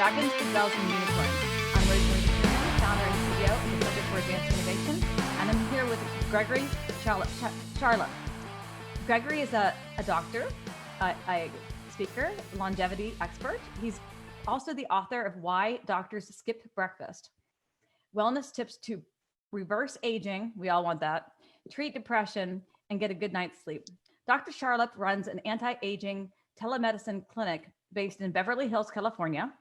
Dragons, Gazelles, and Unicorns. I'm Rosemary, founder and CEO of the Center for Advanced Innovation, and I'm here with Gregory Charlop. Gregory is a doctor, a speaker, longevity expert. He's also the author of Why Doctors Skip Breakfast, wellness tips to reverse aging, we all want that, treat depression, and get a good night's sleep. Dr. Charlop runs an anti-aging telemedicine clinic based in Beverly Hills, California.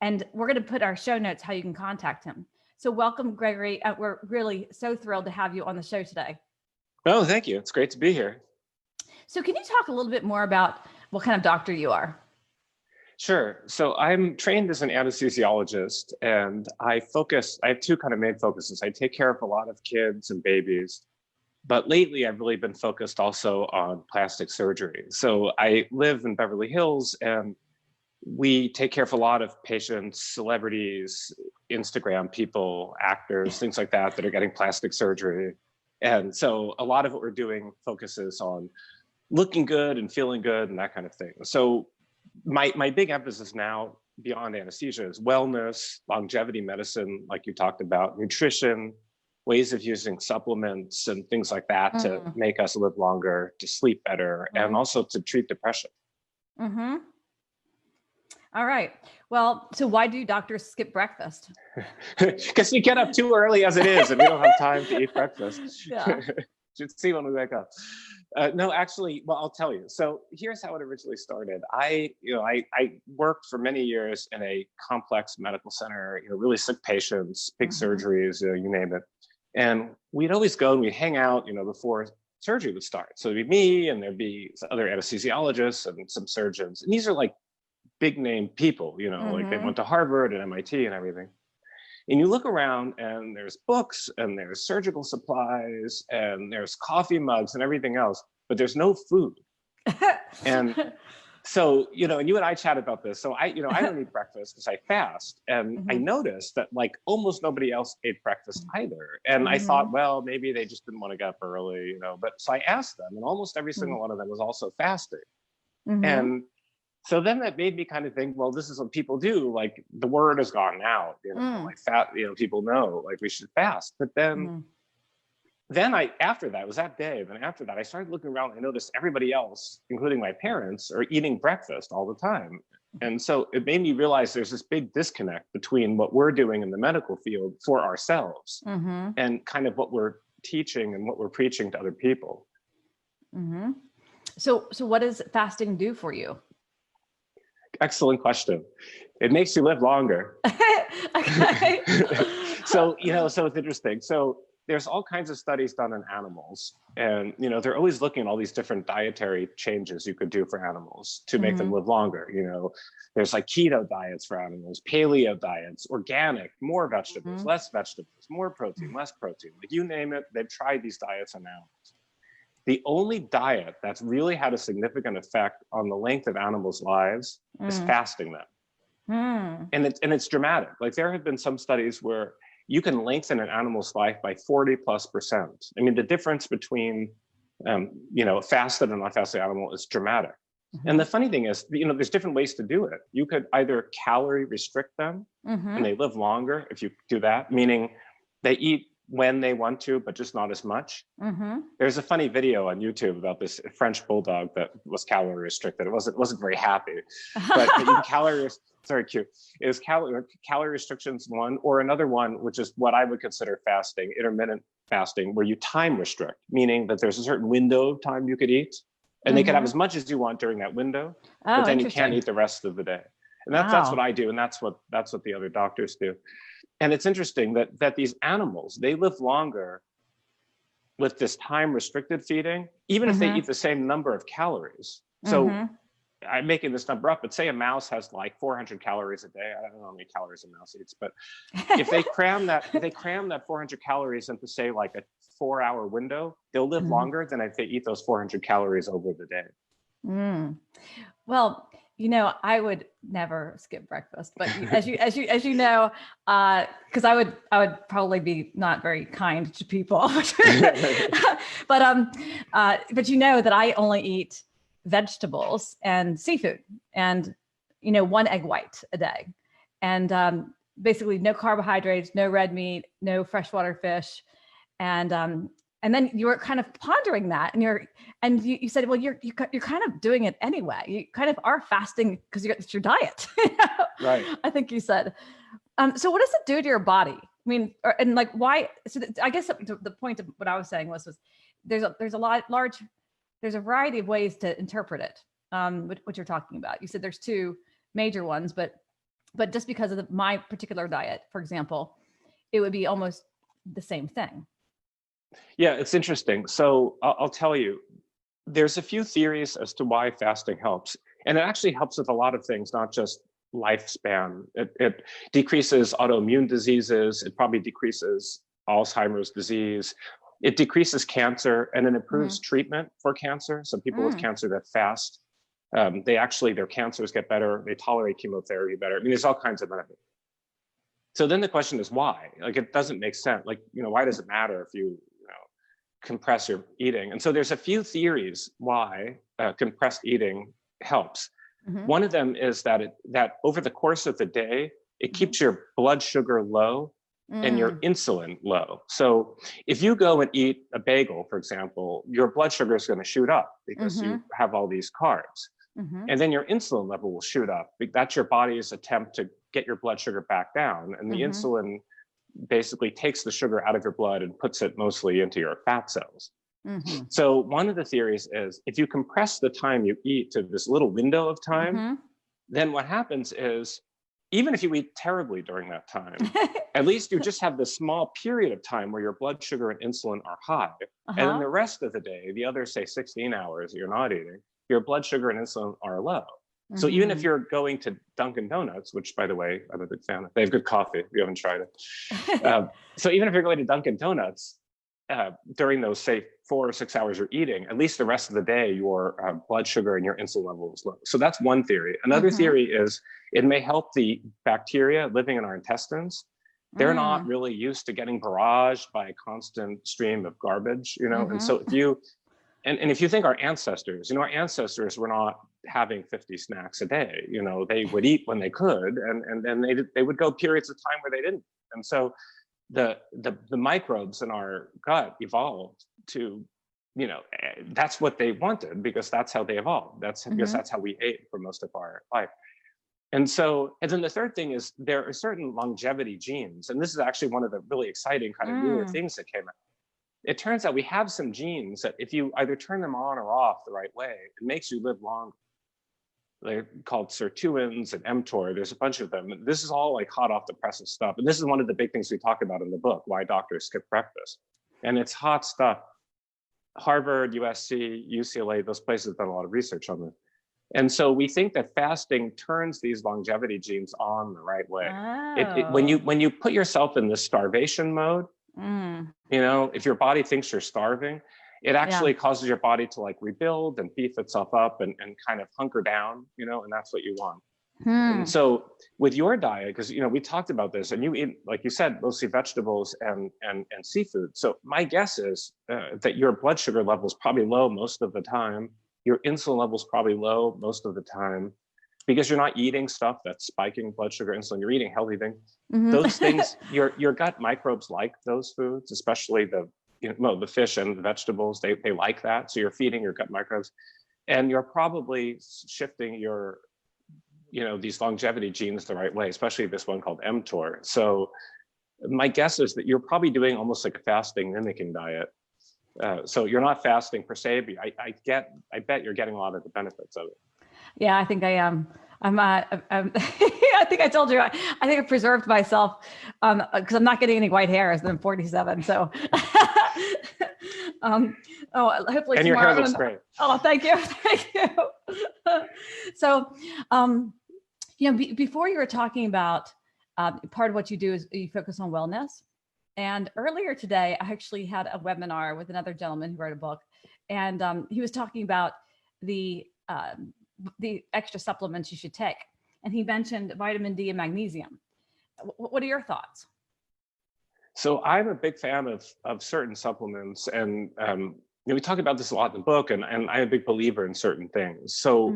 And we're going to put our show notes how you can contact him. So welcome, Gregory. We're really so thrilled to have you on the show today. Oh, thank you. It's great to be here. So can you talk a little bit more about what kind of doctor you are? Sure. So I'm trained as an anesthesiologist, and I have two kind of main focuses. I take care of a lot of kids and babies, but lately I've really been focused also on plastic surgery. So I live in Beverly Hills, and we take care of a lot of patients, celebrities, Instagram people, actors, things like that are getting plastic surgery. And so a lot of what we're doing focuses on looking good and feeling good and that kind of thing. So my big emphasis now beyond anesthesia is wellness, longevity medicine, like you talked about, nutrition, ways of using supplements and things like that to make us live longer, to sleep better, and also to treat depression. All right. Well, so why do doctors skip breakfast? Because we get up too early as it is, and we don't have time to eat breakfast. Yeah. Should see when we wake up. No, actually, well, I'll tell you. So here's how it originally started. I worked for many years in a complex medical center, really sick patients, big surgeries, you name it. And we'd always go and we'd hang out, before surgery would start. So it'd be me, and there'd be other anesthesiologists and some surgeons. And these are like big name people, like they went to Harvard and MIT and everything. And you look around and there's books and there's surgical supplies and there's coffee mugs and everything else, but there's no food. And so, and you and I chat about this. So I don't eat breakfast because I fast. And I noticed that like almost nobody else ate breakfast either. And I thought, well, maybe they just didn't want to get up early, but so I asked them, and almost every single one of them was also fasting. And so then that made me kind of think, well, this is what people do. Like the word has gone out, like people know, like we should fast. But then after that, it was that day. Then after that, I started looking around. I noticed everybody else, including my parents, are eating breakfast all the time. And so it made me realize there's this big disconnect between what we're doing in the medical field for ourselves and kind of what we're teaching and what we're preaching to other people. So what does fasting do for you? Excellent question. It makes you live longer. Okay. So it's interesting. So there's all kinds of studies done on animals, and they're always looking at all these different dietary changes you could do for animals to make them live longer. There's like keto diets for animals, paleo diets, organic, more vegetables, less vegetables, more protein, less protein. Like you name it, they've tried these diets on animals. The only diet that's really had a significant effect on the length of animals' lives is fasting them. And it's dramatic. Like there have been some studies where you can lengthen an animal's life by 40+%. I mean, the difference between, fasted and unfasted animal is dramatic. And the funny thing is, there's different ways to do it. You could either calorie restrict them and they live longer if you do that, meaning they eat when they want to, but just not as much. There's a funny video on YouTube about this French bulldog that was calorie restricted. It wasn't very happy, but it's very cute. Is calorie restrictions one, or another one, which is what I would consider fasting, intermittent fasting, where you time restrict, meaning that there's a certain window of time you could eat, and they could have as much as you want during that window, but then you can't eat the rest of the day. And that's what I do, and that's what the other doctors do. And it's interesting that these animals, they live longer with this time restricted feeding, even if they eat the same number of calories. So I'm making this number up, but say a mouse has like 400 calories a day. I don't know how many calories a mouse eats, but if they cram that 400 calories into say like a 4-hour window, they'll live longer than if they eat those 400 calories over the day. Well, I would never skip breakfast, but as you know, because I would probably be not very kind to people, but that I only eat vegetables and seafood and, 1 egg white a day. and basically no carbohydrates, no red meat, no freshwater fish, and then you were kind of pondering that, and you said, well, you're kind of doing it anyway. You kind of are fasting because it's your diet. Right. I think you said. So what does it do to your body? I mean, and like why? So I guess the point of what I was saying was there's a variety of ways to interpret it. What you're talking about. You said there's two major ones, but just because of my particular diet, for example, it would be almost the same thing. Yeah, it's interesting. So I'll tell you, there's a few theories as to why fasting helps. And it actually helps with a lot of things, not just lifespan. It decreases autoimmune diseases. It probably decreases Alzheimer's disease. It decreases cancer, and it improves treatment for cancer. So people with cancer that fast, their cancers get better. They tolerate chemotherapy better. I mean, there's all kinds of benefits. So then the question is why? Like, it doesn't make sense. Like, why does it matter if you compress your eating? And so there's a few theories why compressed eating helps. One of them is that over the course of the day, it keeps your blood sugar low and your insulin low. So if you go and eat a bagel, for example, your blood sugar is going to shoot up because you have all these carbs. And then your insulin level will shoot up. That's your body's attempt to get your blood sugar back down. And the insulin basically takes the sugar out of your blood and puts it mostly into your fat cells. So one of the theories is if you compress the time you eat to this little window of time, then what happens is, even if you eat terribly during that time, at least you just have this small period of time where your blood sugar and insulin are high. And then the rest of the day, the other, say, 16 hours you're not eating, your blood sugar and insulin are low. So even if you're going to Dunkin' Donuts, which, by the way, I'm a big fan of, they have good coffee if you haven't tried it. So even if you're going to Dunkin' Donuts, during those, say, 4 or 6 hours you're eating, at least the rest of the day, your blood sugar and your insulin level is low. So that's one theory. Another theory is it may help the bacteria living in our intestines. They're not really used to getting barraged by a constant stream of garbage, and so if you, and if you think our ancestors were not having 50 snacks a day, they would eat when they could, and then they would go periods of time where they didn't. And so the microbes in our gut evolved to, that's what they wanted, because that's how they evolved. Because that's how we ate for most of our life. And then the third thing is there are certain longevity genes, and this is actually one of the really exciting kind of newer things that came out. It turns out we have some genes that if you either turn them on or off the right way, it makes you live longer. They're called sirtuins and mTOR. There's a bunch of them. This is all like hot off the presses stuff. And this is one of the big things we talk about in the book, why doctors skip breakfast. And it's hot stuff. Harvard, USC, UCLA, those places have done a lot of research on this. And so we think that fasting turns these longevity genes on the right way. When you put yourself in this starvation mode, if your body thinks you're starving, it actually causes your body to like rebuild and beef itself up and kind of hunker down, and that's what you want. And so with your diet, because, we talked about this, and you eat, like you said, mostly vegetables and seafood. So my guess is that your blood sugar level is probably low most of the time. Your insulin level is probably low most of the time, because you're not eating stuff that's spiking blood sugar, insulin. You're eating healthy things. Those things, your gut microbes like those foods, especially the fish and the vegetables. They like that. So you're feeding your gut microbes, and you're probably shifting your, these longevity genes the right way, especially this one called mTOR. So my guess is that you're probably doing almost like a fasting mimicking diet. So you're not fasting per se, but I bet you're getting a lot of the benefits of it. Yeah, I think I am. I think I told you, I think I preserved myself because I'm not getting any white hairs, and I'm 47. So, hopefully. And your hair looks great. Oh, thank you. Thank you. So, before you were talking about part of what you do is you focus on wellness. And earlier today, I actually had a webinar with another gentleman who wrote a book, and he was talking about the extra supplements you should take. And he mentioned vitamin D and magnesium. What are your thoughts? So I'm a big fan of certain supplements, and we talk about this a lot in the book, and I'm a big believer in certain things. So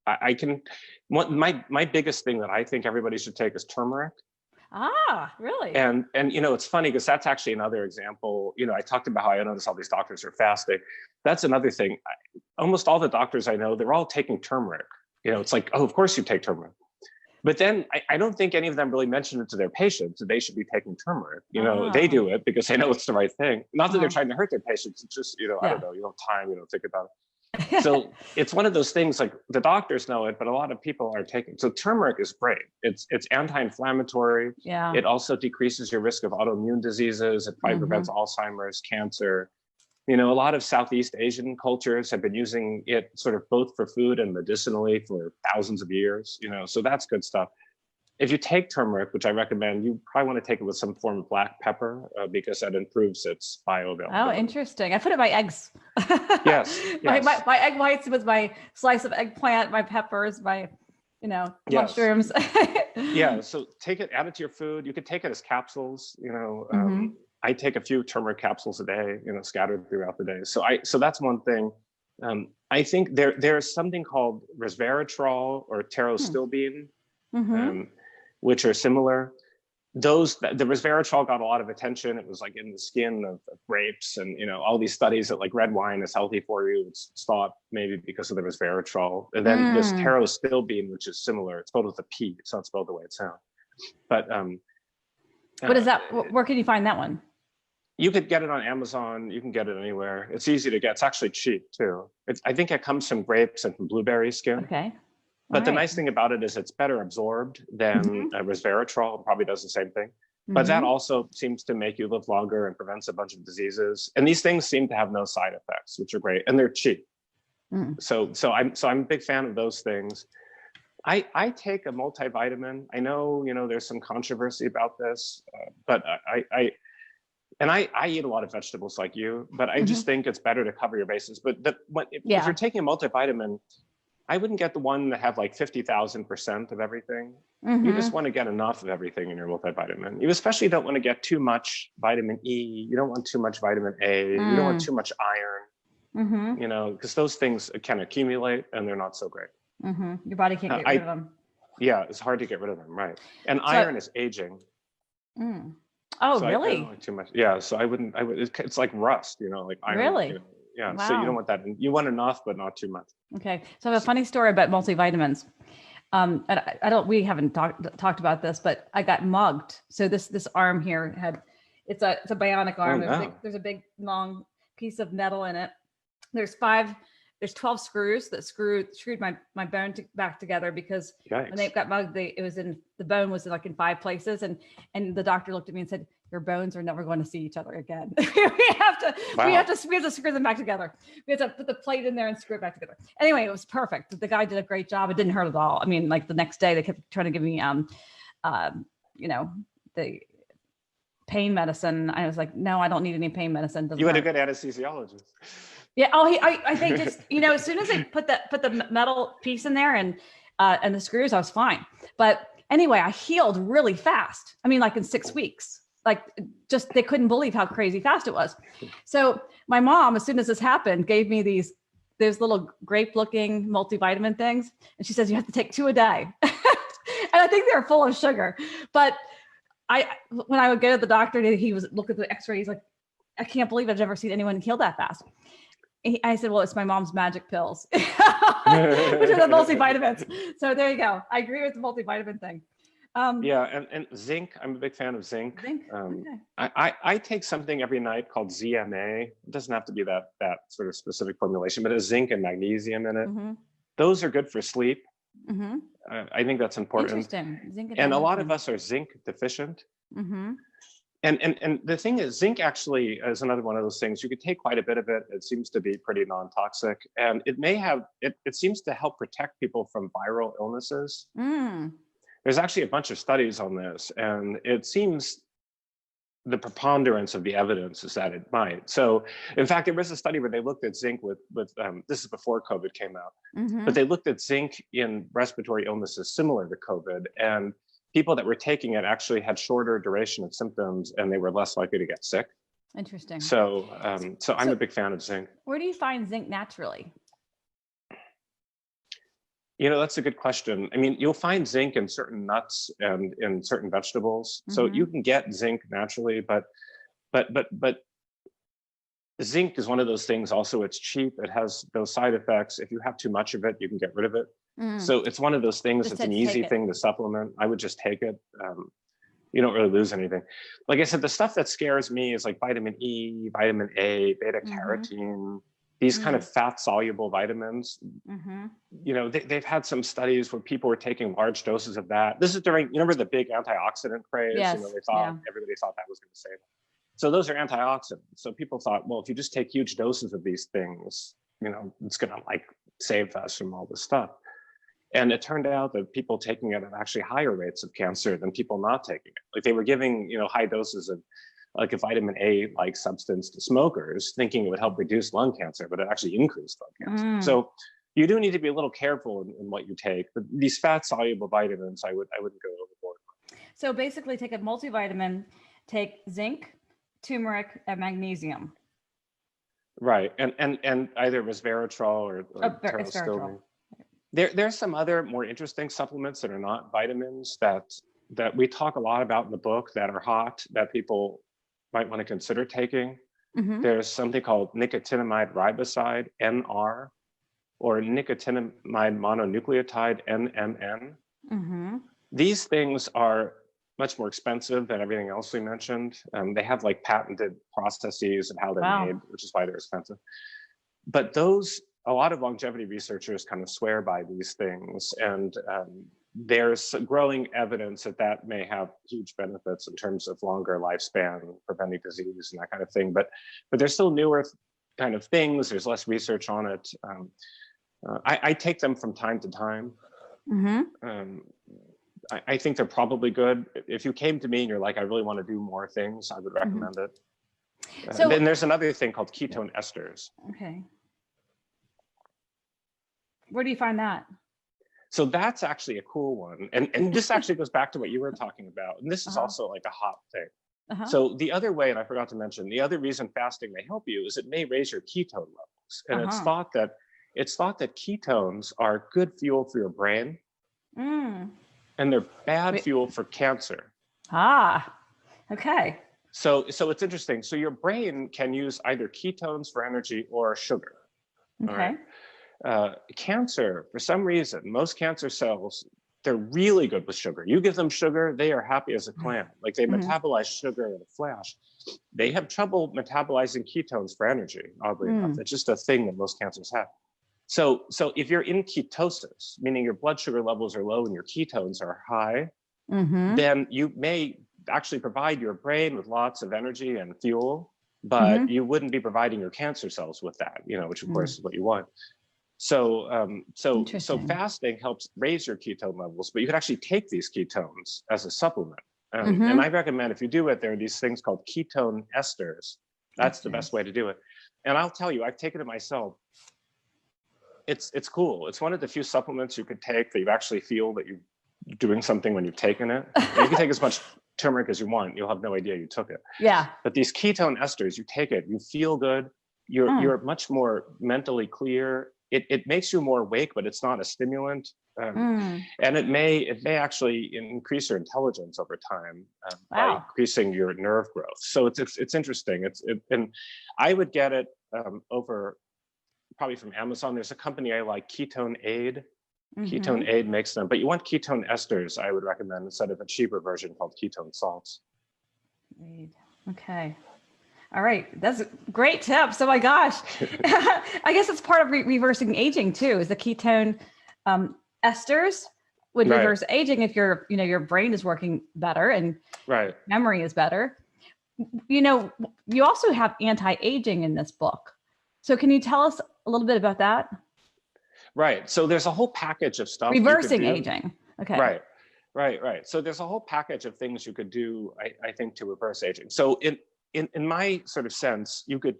I can, my biggest thing that I think everybody should take is turmeric. Ah, really? And it's funny because that's actually another example. I talked about how I notice all these doctors are fasting. That's another thing. Almost all the doctors I know, they're all taking turmeric. It's like, oh, of course you take turmeric. But then I don't think any of them really mention it to their patients that they should be taking turmeric. They do it because they know it's the right thing. Not that they're trying to hurt their patients. It's just, I don't know, you don't have time, you don't think about it. So it's one of those things, like the doctors know it, but a lot of people are taking. So turmeric is great. It's anti-inflammatory. Yeah. It also decreases your risk of autoimmune diseases. It probably prevents Alzheimer's, cancer. A lot of Southeast Asian cultures have been using it sort of both for food and medicinally for thousands of years. So that's good stuff. If you take turmeric, which I recommend, you probably want to take it with some form of black pepper because that improves its bioavailability. Oh, interesting. I put it in my eggs. Yes. My egg whites with my slice of eggplant, my peppers, my, mushrooms. Yeah. So take it, add it to your food. You could take it as capsules. I take a few turmeric capsules a day, scattered throughout the day. So that's one thing. I think there's something called resveratrol or pterostilbene, which are similar. The resveratrol got a lot of attention. It was like in the skin of grapes, and all these studies that like red wine is healthy for you. It's thought maybe because of the resveratrol. And then this pterostilbene, which is similar, it's spelled with a P. It's not spelled the way it sounds. But what is that? Where can you find that one? You could get it on Amazon. You can get it anywhere. It's easy to get. It's actually cheap too. I think it comes from grapes and from blueberry skin. Okay. But the nice thing about it is it's better absorbed than resveratrol. It probably does the same thing. But that also seems to make you live longer and prevents a bunch of diseases. And these things seem to have no side effects, which are great. And they're cheap. So I'm a big fan of those things. I take a multivitamin. I know, there's some controversy about this, but I eat a lot of vegetables like you, but I just think it's better to cover your bases. But if you're taking a multivitamin, I wouldn't get the one that have like 50,000% of everything. You just want to get enough of everything in your multivitamin. You especially don't want to get too much vitamin E. You don't want too much vitamin A. You don't want too much iron, because those things can accumulate and they're not so great. Your body can't get rid of them. Yeah, it's hard to get rid of them, right? And iron is aging. Oh, so really? I don't like too much. Yeah, so I would. It's like rust, like iron. Really? Yeah. Wow. So you don't want that. You want enough, but not too much. Okay. So I have a funny story about multivitamins. And we haven't talked about this, but I got mugged. So this arm here it's a bionic arm. Oh, no. There's a big long piece of metal in it. There's 12 screws that screwed my bone back together because when they got mugged, the bone was like in 5 places, and the doctor looked at me and said, "Your bones are never going to see each other again." we have to screw them back together. We have to put the plate in there and screw it back together. Anyway, it was perfect. The guy did a great job. It didn't hurt at all. I mean, like the next day they kept trying to give me the pain medicine. I was like, no, I don't need any pain medicine. You had a good anesthesiologist. Yeah. Oh, I think just, as soon as they put the metal piece in there and the screws, I was fine. But anyway, I healed really fast. I mean, like in 6 weeks, like just, they couldn't believe how crazy fast it was. So my mom, as soon as this happened, gave me these little grape looking multivitamin things. And she says, you have to take 2 a day. And I think they're full of sugar, but when I would go to the doctor, he was looking at the x-ray. He's like, I can't believe I've never seen anyone heal that fast. I said, well, it's my mom's magic pills, which are the multivitamins. So there you go. I agree with the multivitamin thing. Yeah, and zinc. I'm a big fan of zinc. Okay. I take something every night called ZMA. It doesn't have to be that sort of specific formulation, but it has zinc and magnesium in it. Those are good for sleep. I think that's important. Interesting. Zinc and a lot of us are zinc deficient. And the thing is, zinc actually is another one of those things. You could take quite a bit of it. It seems to be pretty non-toxic, and it may have. It seems to help protect people from viral illnesses. There's actually a bunch of studies on this, and it seems the preponderance of the evidence is that it might. So, in fact, there was a study where they looked at zinc with this is before COVID came out, but they looked at zinc in respiratory illnesses similar to COVID, and people that were taking it actually had shorter duration of symptoms, and they were less likely to get sick. Interesting. So I'm a big fan of zinc. Where do you find zinc naturally? That's a good question. I mean, you'll find zinc in certain nuts and in certain vegetables. So you can get zinc naturally, but zinc is one of those things also, it's cheap. It has those side effects. If you have too much of it, you can get rid of it. So it's one of those things, Just it's an to easy take it. thing to supplement. I would just take it. You don't really lose anything. Like I said, the stuff that scares me is like vitamin E, vitamin A, beta carotene, these kind of fat soluble vitamins. They've had some studies where people were taking large doses of that. This is during, remember the big antioxidant craze? Yes. Everybody thought that was going to save them. So those are antioxidants. So people thought, well, if you just take huge doses of these things, it's going to like save us from all this stuff. And it turned out that people taking it at actually higher rates of cancer than people not taking it. Like they were giving, high doses of like a vitamin A like substance to smokers, thinking it would help reduce lung cancer, but it actually increased lung cancer. So you do need to be a little careful in what you take. But these fat soluble vitamins, I wouldn't go overboard. So basically, take a multivitamin, take zinc, turmeric, and magnesium. Right, and either resveratrol or terostilbene. There's some other more interesting supplements that are not vitamins that we talk a lot about in the book that are hot that people might want to consider taking. There's something called nicotinamide riboside, NR, or nicotinamide mononucleotide, NMN. These things are much more expensive than everything else we mentioned. They have like patented processes of how they're made, which is why they're expensive. But a lot of longevity researchers kind of swear by these things, and there's growing evidence that may have huge benefits in terms of longer lifespan, preventing disease and that kind of thing. But there's still newer kind of things. There's less research on it. I take them from time to time. I think they're probably good. If you came to me and you're like, I really want to do more things, I would recommend it. So then there's another thing called ketone esters. Okay. Where do you find that? So that's actually a cool one. And this actually goes back to what you were talking about. And this is also like a hot thing. So the other way, and I forgot to mention, the other reason fasting may help you is it may raise your ketone levels. And it's thought that ketones are good fuel for your brain. And they're bad fuel for cancer. Okay. So it's interesting. So your brain can use either ketones for energy or sugar. Okay. Cancer, for some reason, most cancer cells, they're really good with sugar. You give them sugar, they are happy as a clam. Like they metabolize sugar in a flash. They have trouble metabolizing ketones for energy, oddly enough. It's just a thing that most cancers have. So if you're in ketosis, meaning your blood sugar levels are low and your ketones are high, then you may actually provide your brain with lots of energy and fuel, but you wouldn't be providing your cancer cells with that, which of course is what you want. So fasting helps raise your ketone levels, but you can actually take these ketones as a supplement. And I recommend, if you do it, there are these things called ketone esters. That's the best way to do it. And I'll tell you, I've taken it myself. It's cool. It's one of the few supplements you could take that you actually feel that you're doing something when you've taken it. And you can take as much turmeric as you want. You'll have no idea you took it. Yeah. But these ketone esters, you take it, you feel good. You're much more mentally clear. It makes you more awake, but it's not a stimulant. And it may actually increase your intelligence over time by increasing your nerve growth. So it's interesting. And I would get it over probably from Amazon. There's a company I like, Ketone Aid. Ketone Aid makes them, but you want ketone esters, I would recommend, instead of a cheaper version called ketone salts. Okay. All right. That's great tips. Oh my gosh. I guess it's part of reversing aging too, is the ketone esters would reverse aging if your brain is working better and memory is better. You also have anti-aging in this book. So can you tell us a little bit about that? Right. So there's a whole package of stuff. Reversing aging. Okay. Right. So there's a whole package of things you could do, I think, to reverse aging. So in my sort of sense, you could,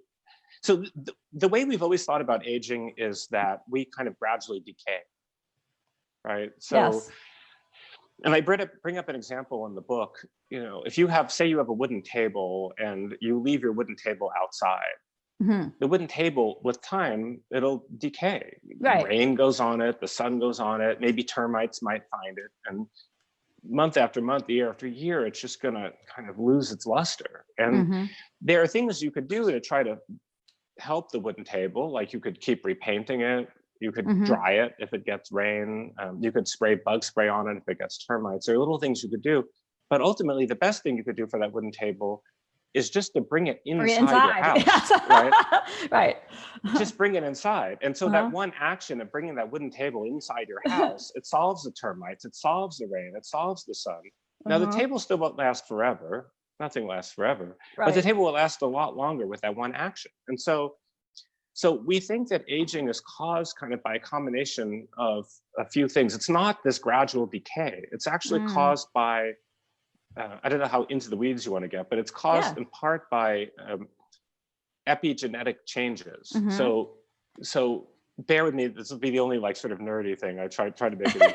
so the way we've always thought about aging is that we kind of gradually decay, right? So, and I bring up an example in the book. If you have, say you have a wooden table and you leave your wooden table outside, The wooden table, with time, it'll decay. Right. Rain goes on it, the sun goes on it, maybe termites might find it. And month after month, year after year, it's just going to kind of lose its luster. And there are things you could do to try to help the wooden table. Like you could keep repainting it. You could dry it if it gets rain. You could spray bug spray on it if it gets termites. There are little things you could do. But ultimately, the best thing you could do for that wooden table is just to bring it inside your house, right? Right. Just bring it inside. And so that one action of bringing that wooden table inside your house, it solves the termites, it solves the rain, it solves the sun. Now the table still won't last forever. Nothing lasts forever, but the table will last a lot longer with that one action. And so we think that aging is caused kind of by a combination of a few things. It's not this gradual decay. It's actually caused by, I don't know how into the weeds you want to get, but it's caused in part by epigenetic changes. So bear with me, this will be the only like sort of nerdy thing. I try to make it.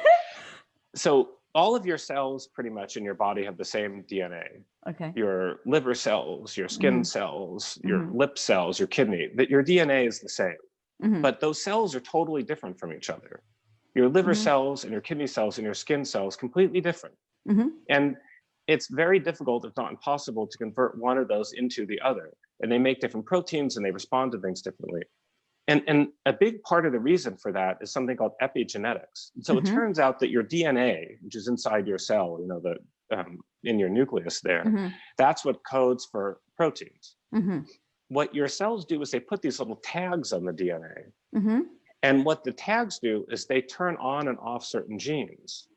So all of your cells pretty much in your body have the same DNA. Okay. Your liver cells, your skin cells, your lip cells, your kidney, that your DNA is the same. But those cells are totally different from each other. Your liver cells and your kidney cells and your skin cells, completely different. And it's very difficult, if not impossible, to convert one of those into the other. And they make different proteins and they respond to things differently. And a big part of the reason for that is something called epigenetics. So it turns out that your DNA, which is inside your cell, you know, in your nucleus there, that's what codes for proteins. What your cells do is they put these little tags on the DNA. And what the tags do is they turn on and off certain genes.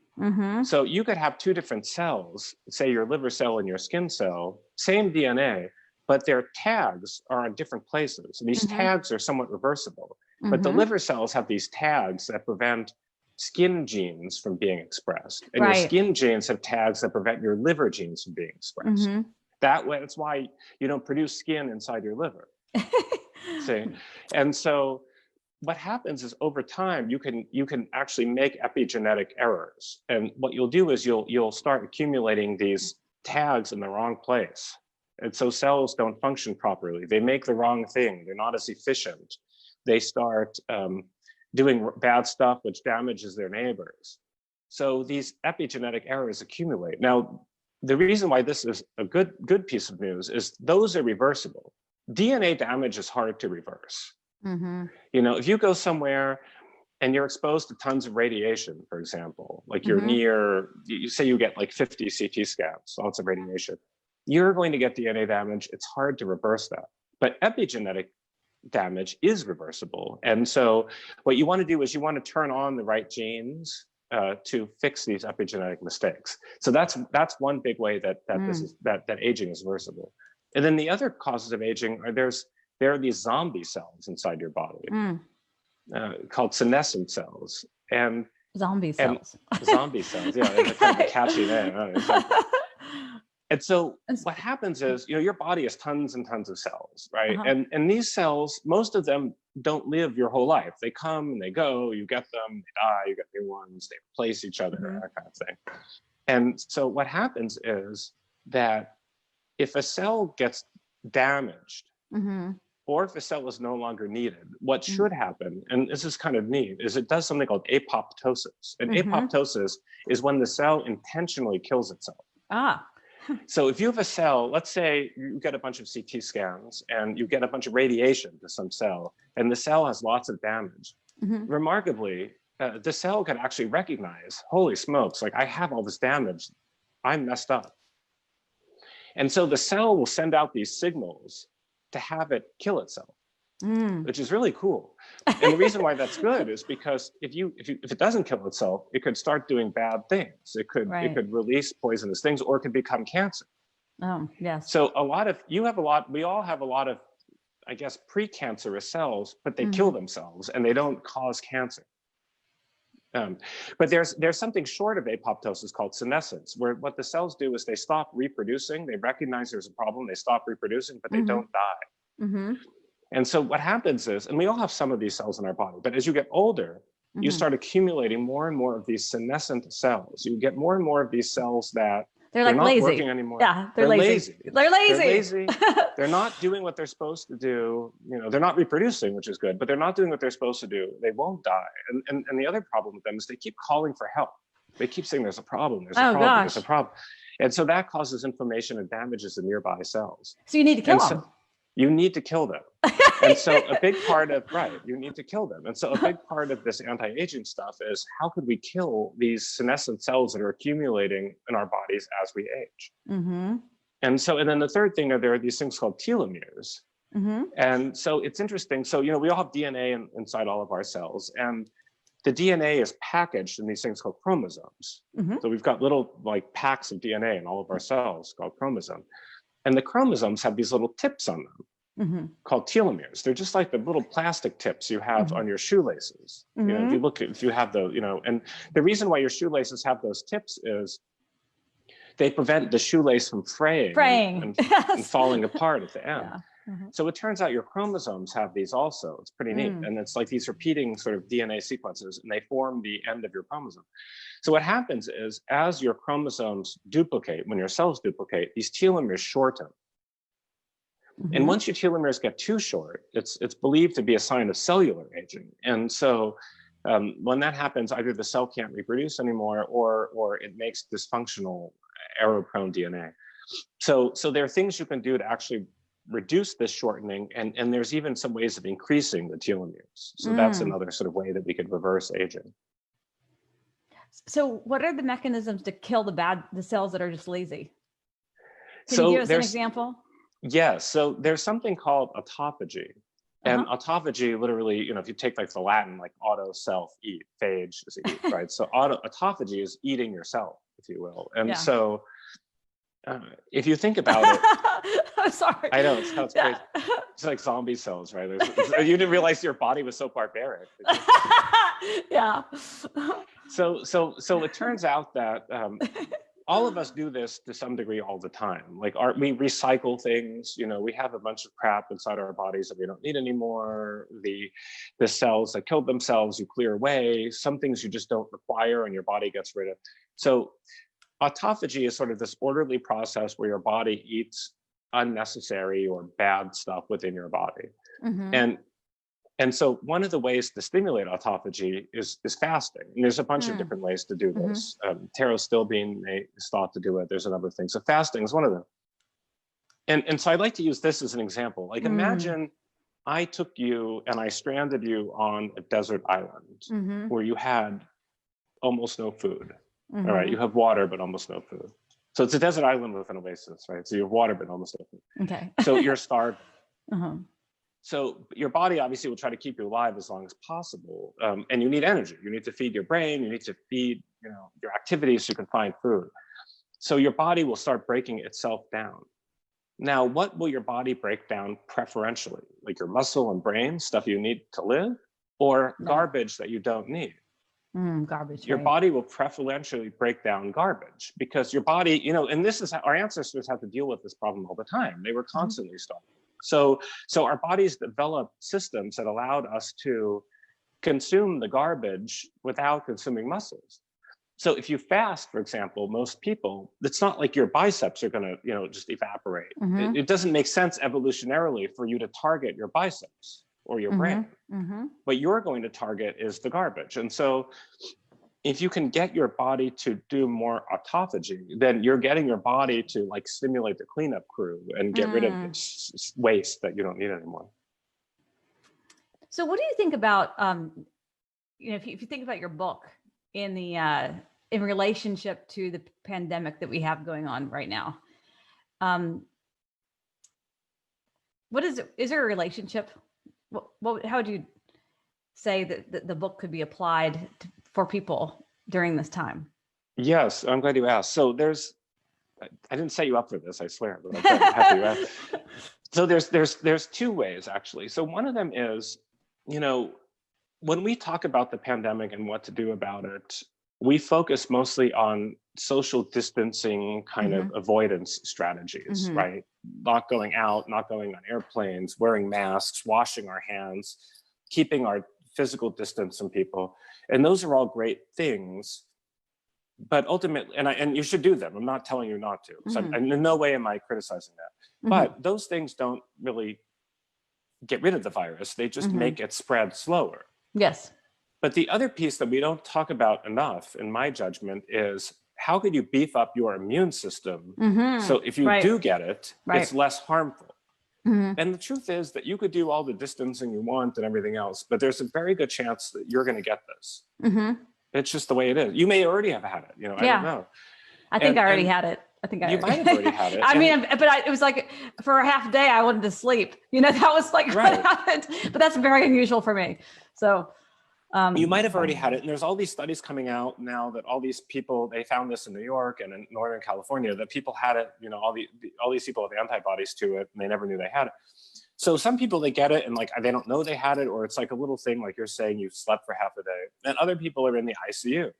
So you could have two different cells, say your liver cell and your skin cell, same DNA, but their tags are in different places. And these tags are somewhat reversible. But the liver cells have these tags that prevent skin genes from being expressed. And your skin genes have tags that prevent your liver genes from being expressed. That way, that's why you don't produce skin inside your liver. See? And so what happens is over time, you can actually make epigenetic errors. And what you'll do is you'll start accumulating these tags in the wrong place. And so cells don't function properly. They make the wrong thing. They're not as efficient. They start doing bad stuff, which damages their neighbors. So these epigenetic errors accumulate. Now, the reason why this is a good piece of news is those are reversible. DNA damage is hard to reverse. You know, if you go somewhere and you're exposed to tons of radiation, for example, like you're near, you say you get like 50 CT scans, lots of radiation, you're going to get DNA damage. It's hard to reverse that. But epigenetic damage is reversible. And so what you want to do is you want to turn on the right genes to fix these epigenetic mistakes. So that's one big way that aging is reversible. And then the other causes of aging are there are these zombie cells inside your body called senescence cells. And zombie cells. Zombie cells, yeah, it's kind of a catchy name. And so what happens is, you know, your body has tons and tons of cells, right? And these cells, most of them don't live your whole life. They come and they go, you get them, they die, you get new ones, they replace each other, that kind of thing. And so what happens is that if a cell gets damaged, or if a cell is no longer needed, what should happen, and this is kind of neat, is it does something called apoptosis. And apoptosis is when the cell intentionally kills itself. So if you have a cell, let's say you get a bunch of CT scans and you get a bunch of radiation to some cell, and the cell has lots of damage. Remarkably, the cell can actually recognize, holy smokes, like I have all this damage, I'm messed up. And so the cell will send out these signals to have it kill itself, which is really cool. And the reason why that's good is because if it doesn't kill itself, it could start doing bad things. It could release poisonous things, or it could become cancer. Yes. So we all have a lot of, I guess, precancerous cells, but they kill themselves and they don't cause cancer. But there's something short of apoptosis called senescence, where what the cells do is they stop reproducing. They recognize there's a problem, they stop reproducing, but they don't die. And so what happens is, and we all have some of these cells in our body, but as you get older, you start accumulating more and more of these senescent cells. You get more and more of these cells that They're like not lazy. working anymore. Yeah, they're lazy. They're lazy. They're not doing what they're supposed to do. They're not reproducing, which is good, but they're not doing what they're supposed to do. They won't die. And the other problem with them is they keep calling for help. They keep saying there's a problem, there's a problem, gosh. there's a problem. And so that causes inflammation and damages the nearby cells. So you need to kill them. You need to kill them. And so a big part of, you need to kill them. And so a big part of this anti-aging stuff is how could we kill these senescent cells that are accumulating in our bodies as we age? Mm-hmm. And then the third thing there are these things called telomeres. Mm-hmm. And so it's interesting. So, we all have DNA inside all of our cells, and the DNA is packaged in these things called chromosomes. Mm-hmm. So we've got little packs of DNA in all of our cells called chromosomes. And the chromosomes have these little tips on them. Mm-hmm. called telomeres. They're just like the little plastic tips you have mm-hmm. on your shoelaces. Mm-hmm. If you have those, and the reason why your shoelaces have those tips is they prevent the shoelace from fraying. And falling apart at the end. Yeah. Mm-hmm. So it turns out your chromosomes have these also. It's pretty neat. And it's like these repeating sort of DNA sequences, and they form the end of your chromosome. So what happens is as your chromosomes duplicate, when your cells duplicate, these telomeres shorten. Mm-hmm. And once your telomeres get too short, it's believed to be a sign of cellular aging. And so when that happens, either the cell can't reproduce anymore, or it makes dysfunctional, error-prone DNA. So there are things you can do to actually reduce this shortening, and there's even some ways of increasing the telomeres. So that's another sort of way that we could reverse aging. So what are the mechanisms to kill the cells that are just lazy? Can you give us an example? Yes. So there's something called autophagy. And autophagy, literally, if you take the Latin, auto, self, eat, phage is eat, right? So autophagy is eating yourself, if you will. And so if you think about it, I'm sorry. I know it's crazy. It's like zombie cells, right? You didn't realize your body was so barbaric. Yeah. So it turns out that all of us do this to some degree all the time. We recycle things. We have a bunch of crap inside our bodies that we don't need anymore. The cells that killed themselves, you clear away. Some things you just don't require, and your body gets rid of. So autophagy is sort of this orderly process where your body eats unnecessary or bad stuff within your body. Mm-hmm. And so one of the ways to stimulate autophagy is fasting. And there's a bunch of different ways to do this. Taro Stillbean is thought to do it. There's a number of things. So fasting is one of them. And so I'd like to use this as an example. Imagine I took you and I stranded you on a desert island where you had almost no food. All right, you have water, but almost no food. So it's a desert island with an oasis, right? So you have water, but almost no food. Okay. So you're starving. So your body obviously will try to keep you alive as long as possible. And you need energy. You need to feed your brain. You need to feed, your activities so you can find food. So your body will start breaking itself down. Now, what will your body break down preferentially? Like your muscle and brain, stuff you need to live, or garbage that you don't need? Garbage. Your body will preferentially break down garbage because your body, and this is how our ancestors had to deal with this problem all the time. They were constantly starving. So our bodies developed systems that allowed us to consume the garbage without consuming muscles. So if you fast, for example, most people, it's not like your biceps are going to, just evaporate. It doesn't make sense evolutionarily for you to target your biceps or your brain. What you're going to target is the garbage. And so if you can get your body to do more autophagy, then you're getting your body to stimulate the cleanup crew and get rid of this waste that you don't need anymore. So what do you think about, if you think about your book in relationship to the pandemic that we have going on right now? Is there a relationship? How would you say that the book could be applied for people during this time? Yes, I'm glad you asked. So I didn't set you up for this, I swear, but I'm happy you asked. So there's two ways actually. So one of them is, when we talk about the pandemic and what to do about it, we focus mostly on social distancing kind of avoidance strategies, right? Not going out, not going on airplanes, wearing masks, washing our hands, keeping our physical distance from people. And those are all great things. but ultimately, and you should do them. I'm not telling you not to. So in no way am I criticizing that. But those things don't really get rid of the virus. They just make it spread slower. Yes. But the other piece that we don't talk about enough, in my judgment, is how could you beef up your immune system so if you do get it, it's less harmful. And the truth is that you could do all the distancing you want and everything else, but there's a very good chance that you're going to get this. It's just the way it is. You may already have had it. You know, I don't know. I think I already had it. I think you might have already had it. I mean, but it was like for a half day, I wanted to sleep. You know, that was like what happened. But that's very unusual for me. So you might have already had it. And there's all these studies coming out now that all these people, they found this in New York and in Northern California, that people had it, you know, all these people have antibodies to it and they never knew they had it. So some people, they get it and like, they don't know they had it, or it's like a little thing, like you're saying, you slept for half a day, and other people are in the ICU.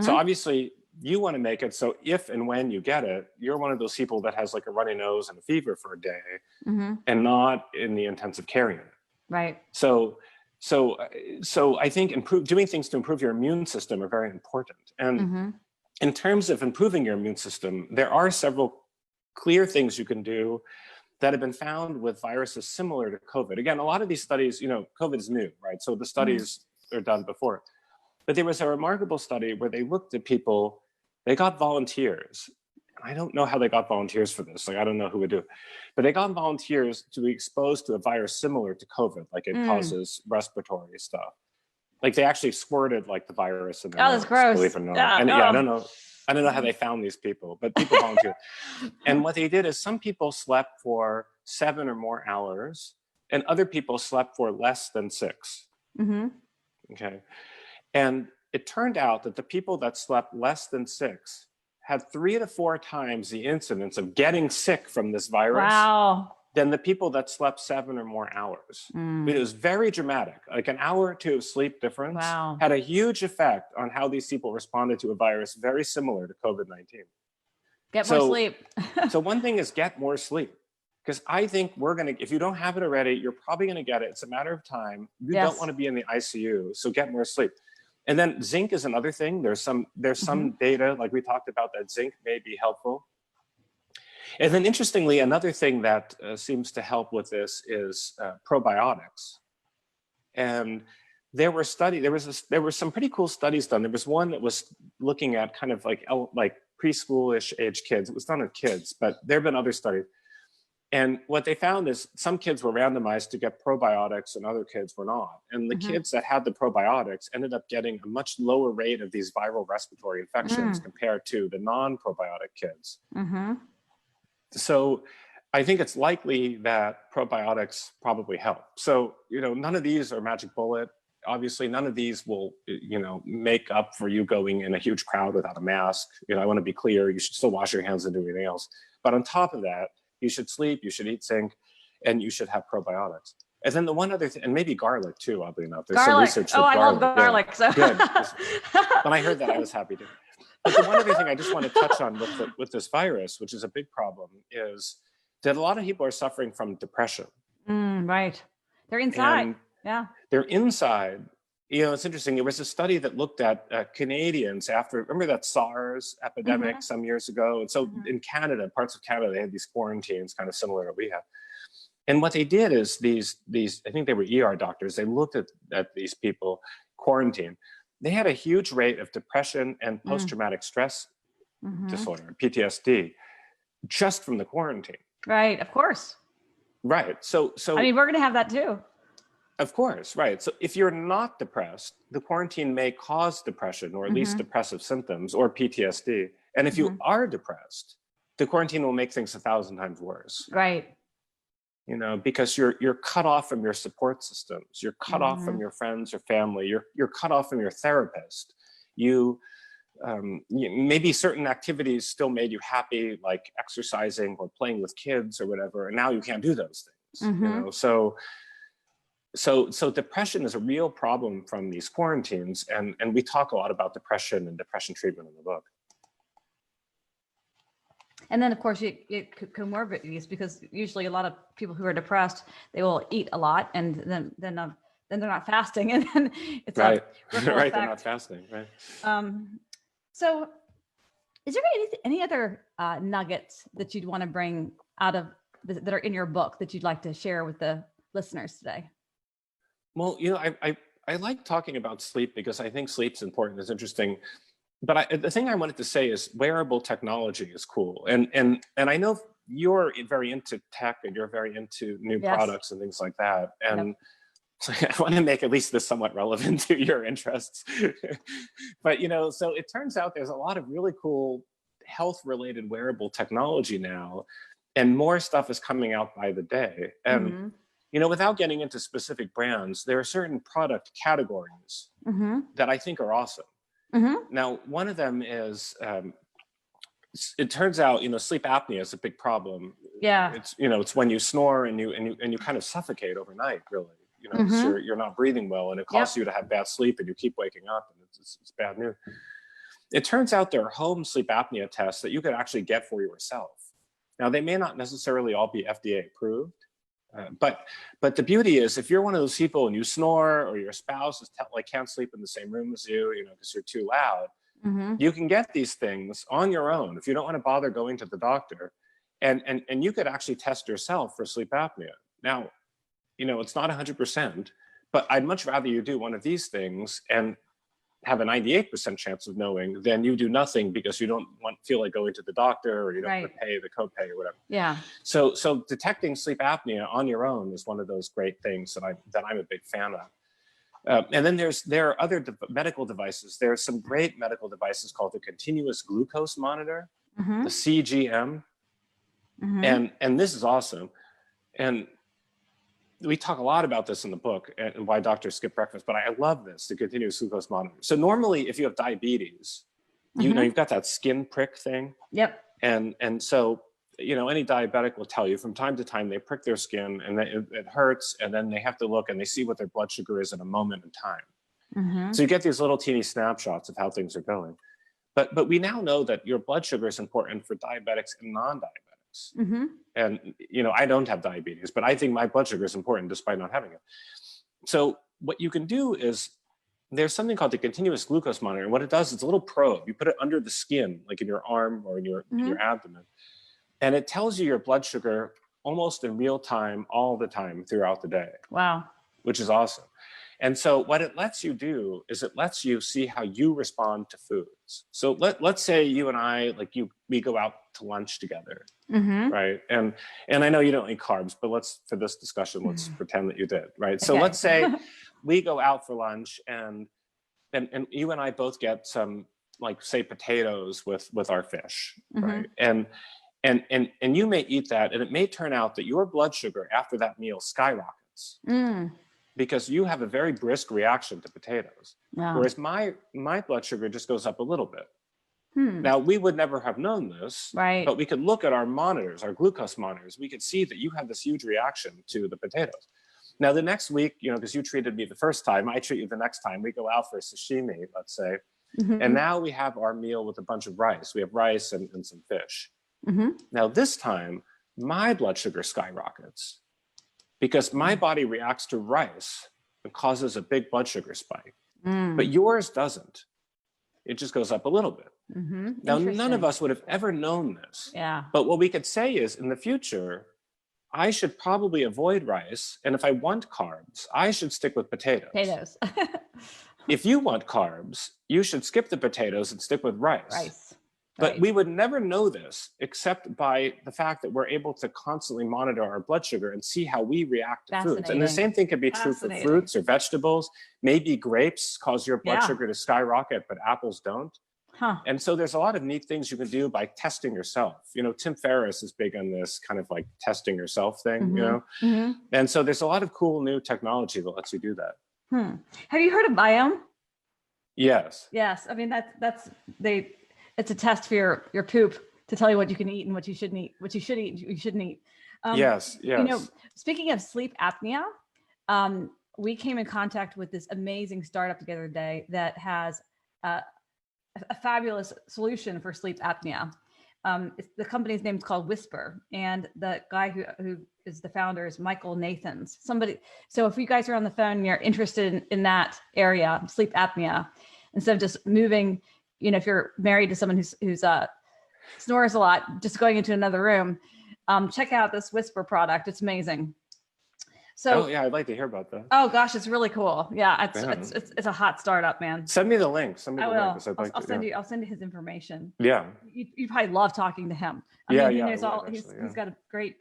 So obviously you want to make it so if and when you get it, you're one of those people that has like a runny nose and a fever for a day and not in the intensive care unit. Right. So I think doing things to improve your immune system are very important. And in terms of improving your immune system, there are several clear things you can do that have been found with viruses similar to COVID. Again, a lot of these studies, you know, COVID is new, right? So the studies are done before. But there was a remarkable study where they looked at people, they got volunteers. I don't know how they got volunteers for this. Like, I don't know who would do it. But they got volunteers to be exposed to a virus similar to COVID, like it causes respiratory stuff. Like they actually squirted like the virus in their nose, that's gross. believe it or not. And I don't know how they found these people, but people volunteered. And what they did is some people slept for 7 or more hours and other people slept for less than 6. Okay. And it turned out that the people that slept less than 6 had 3 to 4 times the incidence of getting sick from this virus than the people that slept 7 or more hours. It was very dramatic. Like an hour or 2 of sleep difference had a huge effect on how these people responded to a virus very similar to COVID-19. Get more sleep. So one thing is get more sleep. Because I think if you don't have it already, you're probably gonna get it. It's a matter of time. You don't wanna be in the ICU, so get more sleep. And then zinc is another thing. There's some data, like we talked about, that zinc may be helpful. And then interestingly, another thing that seems to help with this is probiotics. And there were some pretty cool studies done. There was one that was looking at kind of like preschoolish age kids. It was done on kids, but there have been other studies. And what they found is some kids were randomized to get probiotics and other kids were not. And the kids that had the probiotics ended up getting a much lower rate of these viral respiratory infections compared to the non-probiotic kids. So I think it's likely that probiotics probably help. So, you know, none of these are magic bullet. Obviously, none of these will, you know, make up for you going in a huge crowd without a mask. You know, I want to be clear, you should still wash your hands and do anything else. But on top of that, you should sleep, you should eat zinc, and you should have probiotics. And then the one other thing, and maybe garlic too, oddly enough. There's some research with garlic. I love garlic. Yeah. So. Good. When I heard that, I was happy to. But the one other thing I just want to touch on with this virus, which is a big problem, is that a lot of people are suffering from depression. Right. They're inside. They're inside. You know, it's interesting. There was a study that looked at Canadians remember that SARS epidemic some years ago? And so in Canada, parts of Canada, they had these quarantines kind of similar to what we have. And what they did is these I think they were ER doctors, they looked at these people quarantined. They had a huge rate of depression and post-traumatic stress disorder, PTSD, just from the quarantine. Right, of course. Right, so I mean, we're gonna have that too. Of course, right. So if you're not depressed, the quarantine may cause depression or at least depressive symptoms or PTSD. And if you are depressed, the quarantine will make things 1,000 times worse. Right. You know, because you're cut off from your support systems. You're cut off from your friends or family. You're cut off from your therapist. Maybe certain activities still made you happy, like exercising or playing with kids or whatever, and now you can't do those things. You know, so depression is a real problem from these quarantines, and we talk a lot about depression and depression treatment in the book. And then, of course, you comorbidities, because usually a lot of people who are depressed, they will eat a lot, and then they're not fasting, and then it's right. a ripple right, effect. they're not fasting, right? So is there any other nuggets that you'd want to bring out of that are in your book that you'd like to share with the listeners today? Well, I like talking about sleep because I think sleep's important. It's interesting. But the thing I wanted to say is wearable technology is cool. And I know you're very into tech and you're very into new products and things like that. And so I want to make at least this somewhat relevant to your interests. But, so it turns out there's a lot of really cool health-related wearable technology now, and more stuff is coming out by the day. And, without getting into specific brands, there are certain product categories that I think are awesome. Now, one of them is, it turns out, sleep apnea is a big problem. Yeah. It's when you snore and you kind of suffocate overnight, really. You're not breathing well, and it causes you to have bad sleep, and you keep waking up, and it's bad news. It turns out there are home sleep apnea tests that you could actually get for yourself. Now, they may not necessarily all be FDA approved, but the beauty is, if you're one of those people and you snore, or your spouse is can't sleep in the same room as you, because you're too loud, you can get these things on your own if you don't want to bother going to the doctor, and you could actually test yourself for sleep apnea. Now, it's not 100%, but I'd much rather you do one of these things and have a 98% chance of knowing than you do nothing because you don't feel like going to the doctor, or you don't want to pay the copay or whatever. Yeah. So detecting sleep apnea on your own is one of those great things that I'm a big fan of. And then there are other medical devices. There are some great medical devices called the continuous glucose monitor, the CGM, and this is awesome. And we talk a lot about this in the book, and why doctors skip breakfast, but I love this, the continuous glucose monitor. So normally, if you have diabetes, you've got that skin prick thing. Yep. And so, any diabetic will tell you from time to time, they prick their skin and it hurts, and then they have to look and they see what their blood sugar is in a moment in time. So you get these little teeny snapshots of how things are going. But we now know that your blood sugar is important for diabetics and non-diabetics. And, I don't have diabetes, but I think my blood sugar is important despite not having it. So what you can do is, there's something called the continuous glucose monitor. And what it does is a little probe. You put it under the skin, like in your arm or in your abdomen. And it tells you your blood sugar almost in real time, all the time throughout the day. Wow. Which is awesome. And so what it lets you do is it lets you see how you respond to foods. So let's say you and I, we go out to lunch together, right? And I know you don't eat carbs, but for this discussion, let's pretend that you did, right? So let's say we go out for lunch and you and I both get some, say, potatoes with our fish, right? And you may eat that, and it may turn out that your blood sugar after that meal skyrockets. Because you have a very brisk reaction to potatoes. Wow. Whereas my blood sugar just goes up a little bit. Now, we would never have known this, right? But we could look at our monitors, our glucose monitors. We could see that you have this huge reaction to the potatoes. Now, the next week, because you treated me the first time, I treat you the next time. We go out for sashimi, let's say. And now we have our meal with a bunch of rice. We have rice and some fish. Now, this time, my blood sugar skyrockets, because my body reacts to rice and causes a big blood sugar spike. But yours doesn't. It just goes up a little bit. Now, none of us would have ever known this. Yeah. But what we could say is, in the future, I should probably avoid rice. And if I want carbs, I should stick with potatoes. If you want carbs, you should skip the potatoes and stick with rice. But we would never know this except by the fact that we're able to constantly monitor our blood sugar and see how we react to foods. And the same thing could be true for fruits or vegetables. Maybe grapes cause your blood sugar to skyrocket, but apples don't. And so there's a lot of neat things you can do by testing yourself. Tim Ferriss is big on this kind of like testing yourself thing, And so there's a lot of cool new technology that lets you do that. Have you heard of Biome? Yes. Yes. I mean, it's a test for your poop to tell you what you can eat and what you shouldn't eat, what you should eat, and you shouldn't eat. Yes. Speaking of sleep apnea, we came in contact with this amazing startup the other day that has a fabulous solution for sleep apnea. The company's name is called Whisper, and the guy who is the founder is Michael Nathans. So if you guys are on the phone and you're interested in that area, sleep apnea, instead of just moving if you're married to someone who's snores a lot, just going into another room, check out this Whisper product. It's amazing. So, yeah, I'd like to hear about that. Oh gosh, it's really cool. Yeah, it's a hot startup, man. Send me the link. I will. I'll send you his information. Yeah. You probably love talking to him. He knows all. He's got a great.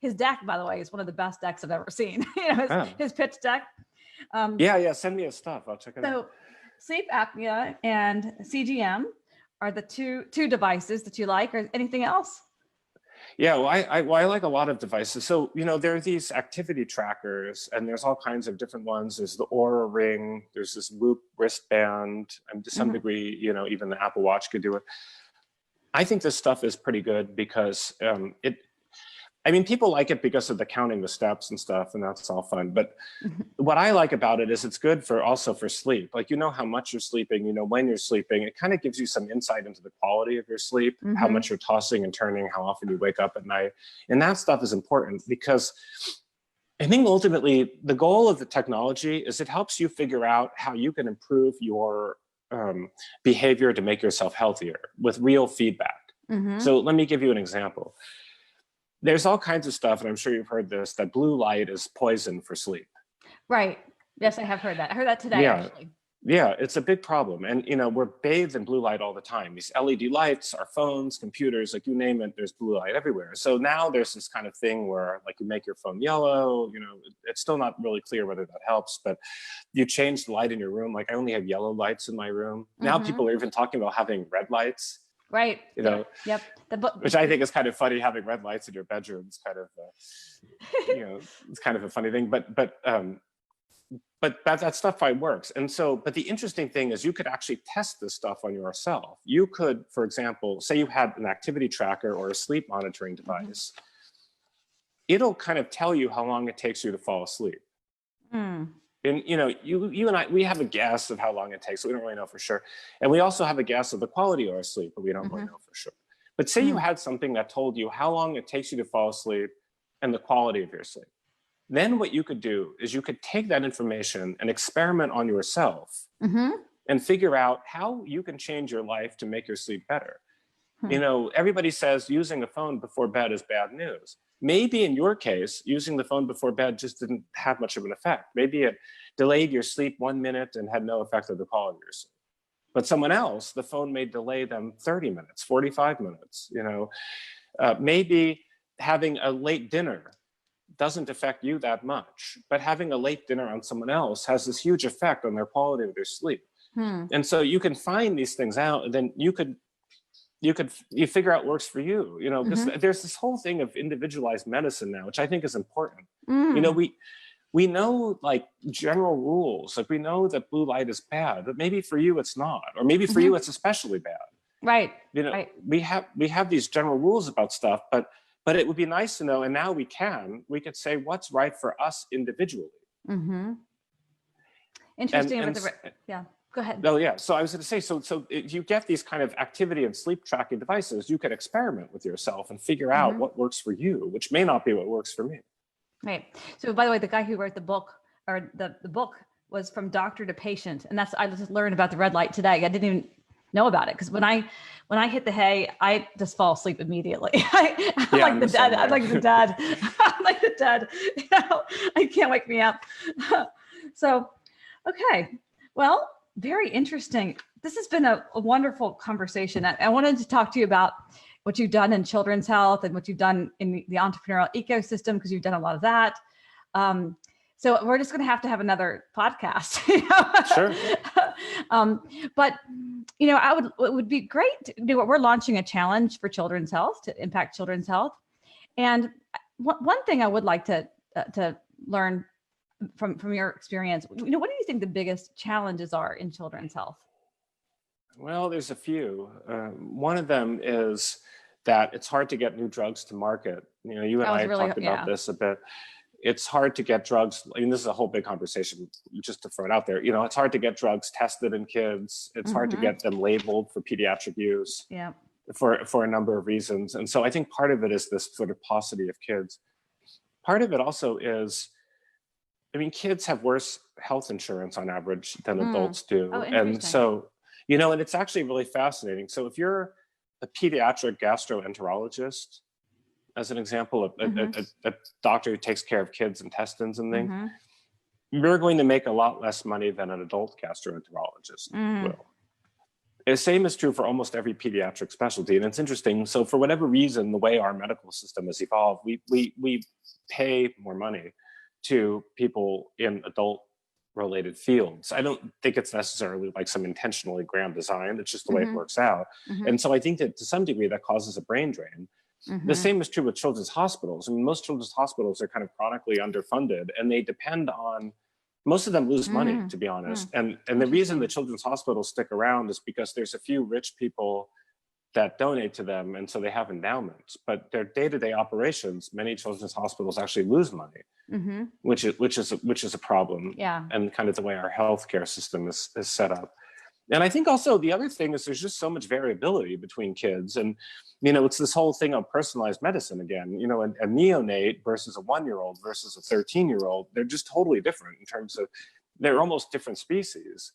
His deck, by the way, is one of the best decks I've ever seen. His pitch deck. Yeah. Send me his stuff. I'll check it out. So, sleep apnea and CGM are the two devices that you like, or anything else? Yeah, well, I like a lot of devices. So, there are these activity trackers, and there's all kinds of different ones. There's the Aura Ring, there's this Whoop wristband, and to some degree, even the Apple Watch could do it. I think this stuff is pretty good because people like it because of the counting the steps and stuff, and that's all fun. But what I like about it is it's good also for sleep. Like, how much you're sleeping, when you're sleeping. It kind of gives you some insight into the quality of your sleep, how much you're tossing and turning, how often you wake up at night. And that stuff is important because I think ultimately the goal of the technology is it helps you figure out how you can improve your behavior to make yourself healthier with real feedback. So let me give you an example. There's all kinds of stuff, and I'm sure you've heard this, that blue light is poison for sleep. Right. Yes, I have heard that. I heard that today, actually. Yeah, it's a big problem. And, we're bathed in blue light all the time. These LED lights, our phones, computers, like you name it, there's blue light everywhere. So now there's this kind of thing where like you make your phone yellow, it's still not really clear whether that helps, but you change the light in your room. Like I only have yellow lights in my room. Now people are even talking about having red lights. Right. Yep. Which I think is kind of funny, having red lights in your bedroom. It's kind of, it's kind of a funny thing. But that stuff probably works. And so, but the interesting thing is you could actually test this stuff on yourself. You could, for example, say you had an activity tracker or a sleep monitoring device. It'll kind of tell you how long it takes you to fall asleep. And you and I, we have a guess of how long it takes, so we don't really know for sure. And we also have a guess of the quality of our sleep, but we don't really know for sure. But say you had something that told you how long it takes you to fall asleep and the quality of your sleep. Then what you could do is you could take that information and experiment on yourself and figure out how you can change your life to make your sleep better. Everybody says using a phone before bed is bad news. Maybe in your case, using the phone before bed just didn't have much of an effect. Maybe it delayed your sleep 1 minute and had no effect on the quality of your sleep. But someone else, the phone may delay them 30 minutes, 45 minutes. Maybe having a late dinner doesn't affect you that much, but having a late dinner on someone else has this huge effect on their quality of their sleep. And so you can find these things out, and then you figure out what works for you, because there's this whole thing of individualized medicine now, which I think is important. We know like general rules, like we know that blue light is bad, but maybe for you it's not, or maybe for you it's especially bad. Right. We have these general rules about stuff, but it would be nice to know, and now we could say what's right for us individually. Interesting. Yeah. Go ahead. Oh, yeah. So I was going to say, so if you get these kind of activity and sleep tracking devices, you can experiment with yourself and figure out what works for you, which may not be what works for me. Right. So by the way, the guy who wrote the book, or the book, was From Doctor to Patient. And I just learned about the red light today. I didn't even know about it, because when I hit the hay, I just fall asleep immediately. I'm like the dead. I'm like the dead. I'm like the dead. I can't wake me up. So, okay. Well, very interesting. This has been a wonderful conversation. I wanted to talk to you about what you've done in children's health and what you've done in the entrepreneurial ecosystem, because you've done a lot of that. So we're just going to have another podcast. Sure. But it would be great to do what we're launching, a challenge for children's health to impact children's health. And one thing I would like to learn from your experience, what do you think the biggest challenges are in children's health? Well, there's a few. One of them is that it's hard to get new drugs to market. You and I talked about this a bit. It's hard to get drugs. I mean, this is a whole big conversation, just to throw it out there. It's hard to get drugs tested in kids. It's hard to get them labeled for pediatric use for a number of reasons. And so I think part of it is this sort of paucity of kids. Part of it also is, kids have worse health insurance on average than adults do. And so, And it's actually really fascinating. So if you're a pediatric gastroenterologist, as an example, a doctor who takes care of kids' intestines and things, you're going to make a lot less money than an adult gastroenterologist will. The same is true for almost every pediatric specialty. And it's interesting. So for whatever reason, the way our medical system has evolved, we pay more money to people in adult related fields. I don't think it's necessarily like some intentionally grand design. It's just the way it works out. And so I think that to some degree that causes a brain drain. The same is true with children's hospitals. I mean, most children's hospitals are kind of chronically underfunded, and they depend on, most of them lose money, to be honest. And the reason the children's hospitals stick around is because there's a few rich people that donate to them, and so they have endowments. But their day-to-day operations, many children's hospitals actually lose money, which is a problem. And kind of the way our healthcare system is set up. And I think also the other thing is there's just so much variability between kids. And, it's this whole thing of personalized medicine again. A neonate versus a 1-year-old versus a 13-year-old, they're just totally different in terms of, they're almost different species.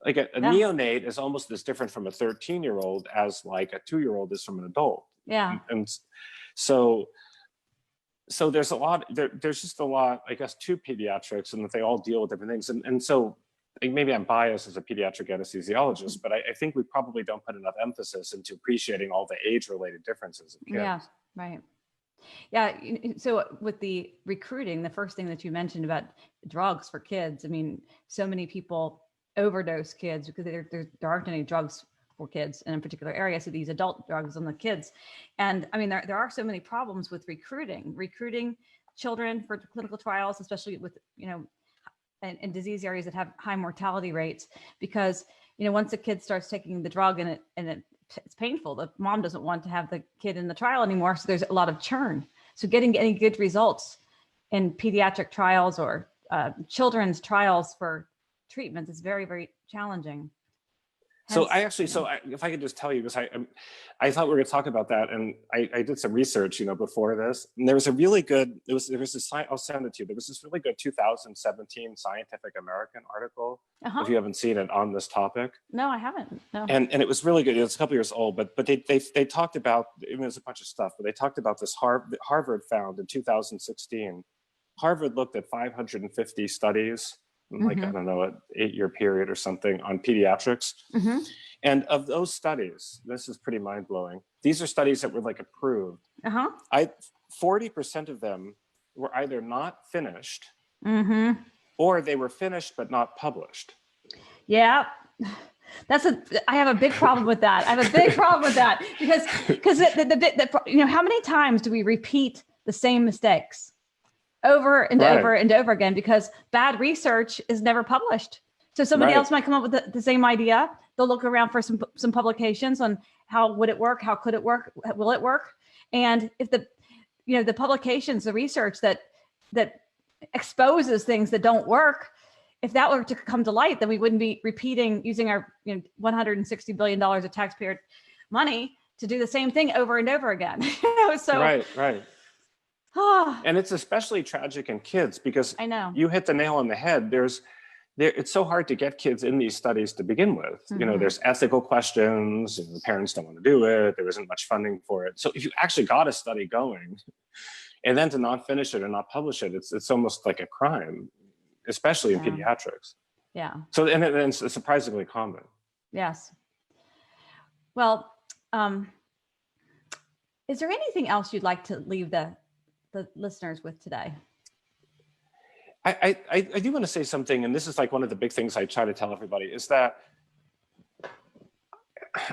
Like a neonate is almost as different from a 13-year-old as like a 2-year-old is from an adult. And so there's there's just a lot, I guess, to pediatrics, and that they all deal with different things. And so maybe I'm biased as a pediatric anesthesiologist, but I think we probably don't put enough emphasis into appreciating all the age-related differences of kids. Yeah, right. Yeah. So with the recruiting, the first thing that you mentioned about drugs for kids, I mean, so many people overdose kids because there aren't any drugs for kids in a particular area. So these adult drugs on the kids. And I mean, there are so many problems with recruiting children for clinical trials, especially with, in disease areas that have high mortality rates, because, once a kid starts taking the drug and it's painful, the mom doesn't want to have the kid in the trial anymore. So there's a lot of churn. So getting any good results in pediatric trials or children's trials for treatments is very, very challenging. So if I could just tell you, because I thought we were going to talk about that, and I did some research, before this, and there was a really good, I'll send it to you. There was this really good 2017 Scientific American article, if you haven't seen it, on this topic. No, I haven't. No. And it was really good. It's a couple years old, but they talked about, there's a bunch of stuff, but they talked about this Harvard found in 2016. Harvard looked at 550 studies, like, I don't know, an 8-year period or something on pediatrics. And of those studies, this is pretty mind blowing. These are studies that were like approved. 40% of them were either not finished or they were finished, but not published. Yeah. I have a big problem with that. Because how many times do we repeat the same mistakes over and over and over again, because bad research is never published. So somebody else might come up with the same idea. They'll look around for some publications on how would it work? How could it work? Will it work? And if the publications, the research that exposes things that don't work, if that were to come to light, then we wouldn't be using our $160 billion of taxpayer money to do the same thing over and over again. Right. And it's especially tragic in kids, because I know you hit the nail on the head. It's so hard to get kids in these studies to begin with. There's ethical questions, the parents don't want to do it. There isn't much funding for it. So if you actually got a study going and then to not finish it or not publish it, it's almost like a crime, especially in pediatrics. Yeah. So, and it's surprisingly common. Yes. Well, is there anything else you'd like to leave the listeners with today? I do want to say something, and this is like one of the big things I try to tell everybody, is that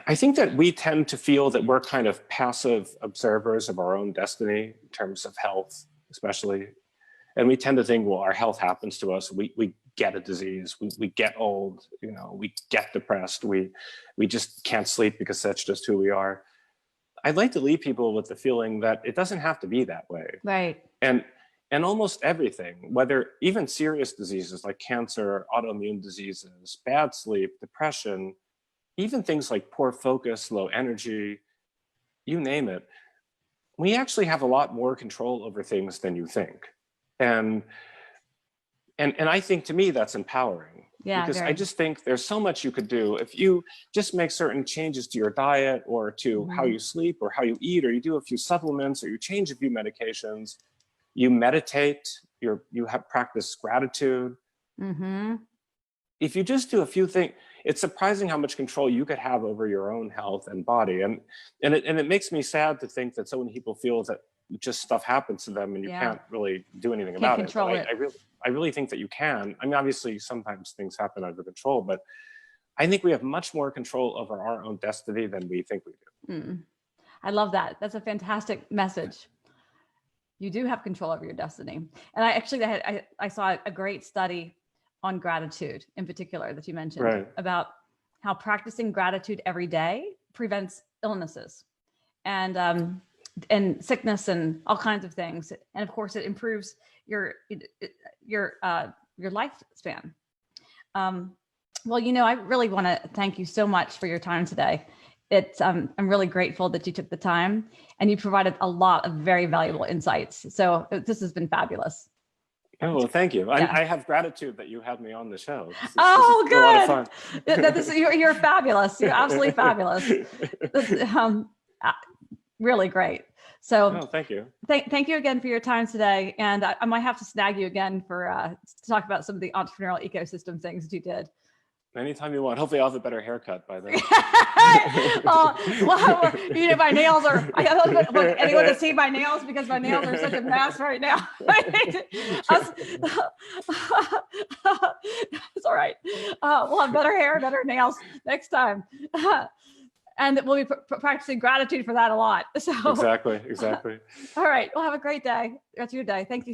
I think that we tend to feel that we're kind of passive observers of our own destiny in terms of health, especially. And we tend to think, well, our health happens to us. We get a disease, we get old, we get depressed, we just can't sleep because that's just who we are. I'd like to leave people with the feeling that it doesn't have to be that way. Right. And almost everything, whether even serious diseases like cancer, autoimmune diseases, bad sleep, depression, even things like poor focus, low energy, you name it, we actually have a lot more control over things than you think. And And I think to me that's empowering. Yeah, because very. I just think there's so much you could do if you just make certain changes to your diet or to how you sleep or how you eat, or you do a few supplements or you change a few medications, you meditate, you have practice gratitude. If you just do a few things, it's surprising how much control you could have over your own health and body. And it makes me sad to think that so many people feel that just stuff happens to them and you can't really do anything about it. But I really think that you can. I mean, obviously sometimes things happen under control, but I think we have much more control over our own destiny than we think we do. I love that. That's a fantastic message. You do have control over your destiny. And I saw a great study on gratitude in particular that you mentioned, about how practicing gratitude every day prevents illnesses and sickness and all kinds of things. And of course it improves your lifespan. Well, I really want to thank you so much for your time today. I'm really grateful that you took the time and you provided a lot of very valuable insights. So this has been fabulous. Oh, well, thank you. I have gratitude that you had me on the show. This is good. A lot of fun. You're fabulous. You're absolutely fabulous. Really great. So thank you. Thank you again for your time today. And I might have to snag you again to talk about some of the entrepreneurial ecosystem things that you did. Anytime you want. Hopefully I'll have a better haircut by then. My nails are, I don't want anyone to see my nails because my nails are such a mess right now. It's all right. We'll have better hair, better nails next time. And we'll be practicing gratitude for that a lot. So Exactly. All right. Well, have a great day. That's your day. Thank you.